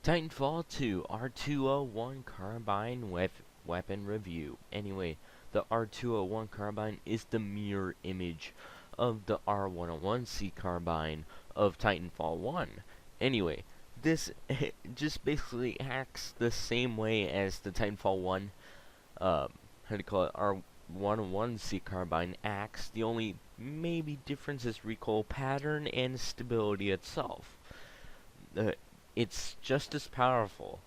Titanfall 2 R-201 carbine weapon review. Anyway, the R-201 carbine is the mirror image of the R-101C carbine of Titanfall 1. Anyway, this just basically acts the same way as the Titanfall 1, how do you call it, R-101C carbine acts. The only maybe difference is recoil pattern and stability itself. Uh, it's just as powerful,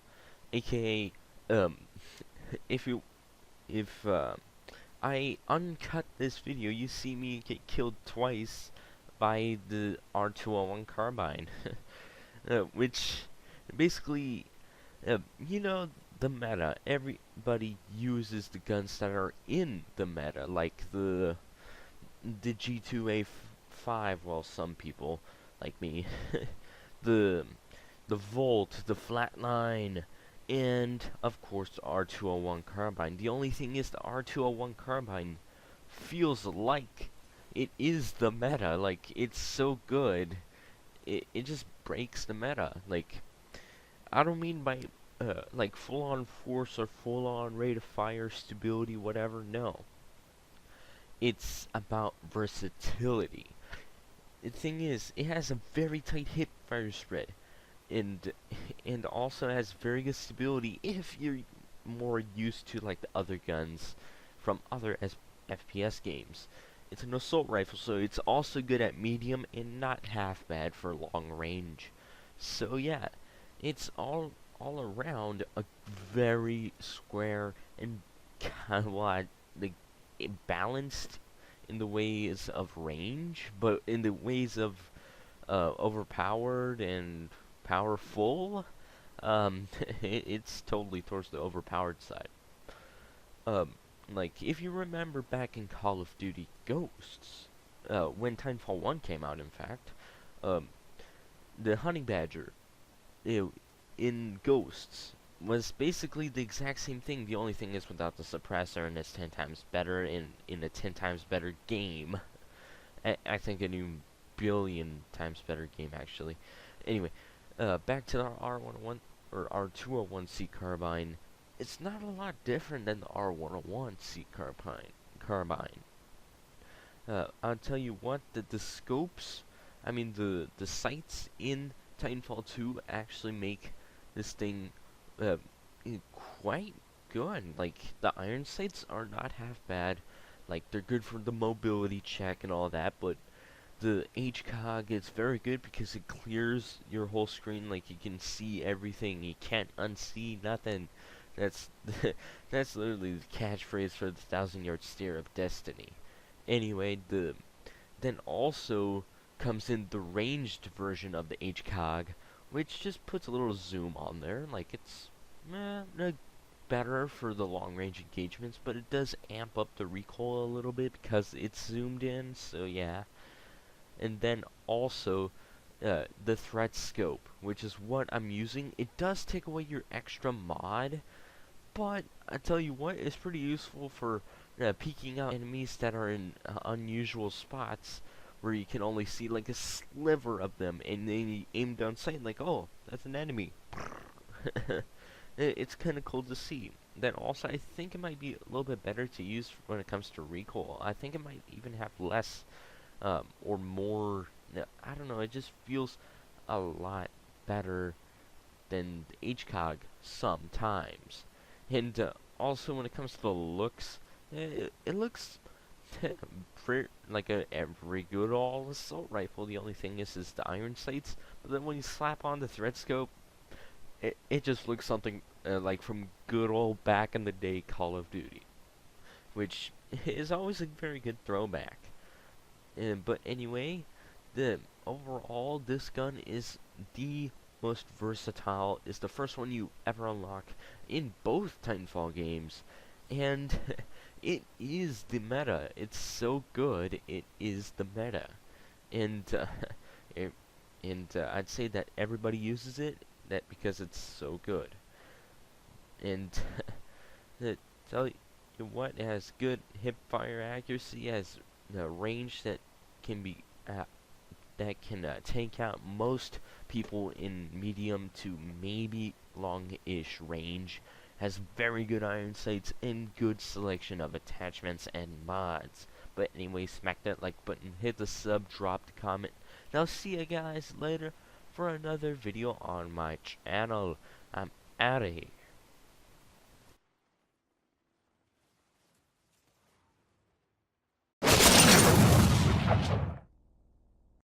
aka um if you if I uncut this video, you see me get killed twice by the R-201 carbine. Which basically, you know, the meta, everybody uses the guns that are in the meta, like the G2A5, well, some people like me, the Volt, the Flatline, and of course the R-201 carbine. The only thing is the R-201 carbine feels like it is the meta. Like, it's so good, it just breaks the meta. Like, I don't mean by like full-on force or full-on rate of fire, stability, whatever. No, it's about versatility. The thing is, it has a very tight hip fire spread, and also has very good stability if you're more used to like the other guns from other FPS games. It's an assault rifle, so it's also good at medium and not half bad for long range. So yeah, it's all around a very square and kind of like balanced in the ways of range, but in the ways of overpowered and powerful, it's totally towards the overpowered side. Um, like, if you remember back in Call of Duty Ghosts, when Titanfall 1 came out, in fact, um, the Honey Badger in Ghosts was basically the exact same thing. The only thing is without the suppressor, and it's 10 times better in a 10 times better game. I think a new billion times better game, actually. Anyway, back to the R101 or R201C carbine. It's not a lot different than the R101C carbine. I'll tell you what, the scopes, I mean the sights in Titanfall 2 actually make this thing uh, quite good. Like, the iron sights are not half bad. Like, they're good for the mobility check and all that, but the HCOG is very good because it clears your whole screen. Like, you can see everything. You can't unsee nothing. That's that's literally the catchphrase for the 1,000-yard stare of Destiny. Anyway, then also comes in the ranged version of the HCOG, which just puts a little zoom on there. Like, it's better for the long range engagements, but it does amp up the recoil a little bit because it's zoomed in. So yeah. And then also the threat scope, which is what I'm using. It does take away your extra mod, but I tell you what, it's pretty useful for peeking out enemies that are in unusual spots where you can only see like a sliver of them, and then you aim down sight like, oh, that's an enemy. It's kind of cool to see. Then also, I think it might be a little bit better to use when it comes to recoil. I think it might even have less or more, I don't know, it just feels a lot better than the HCOG sometimes. And also, when it comes to the looks, it looks like a very good all assault rifle. The only thing is the iron sights. But then when you slap on the thread scope, it just looks something like from good old back in the day Call of Duty, which is always a very good throwback. But anyway, overall, this gun is the most versatile. It's the first one you ever unlock in both Titanfall games, and it is the meta. It's so good, it is the meta. And I'd say that everybody uses it because it's so good. And tell you what, it has good hip fire accuracy, has range that can be that can take out most people in medium to maybe long-ish range. Has very good iron sights and good selection of attachments and mods. But anyway, smack that like button, hit the sub, drop the comment. And I'll see you guys later for another video on my channel. I'm outta here.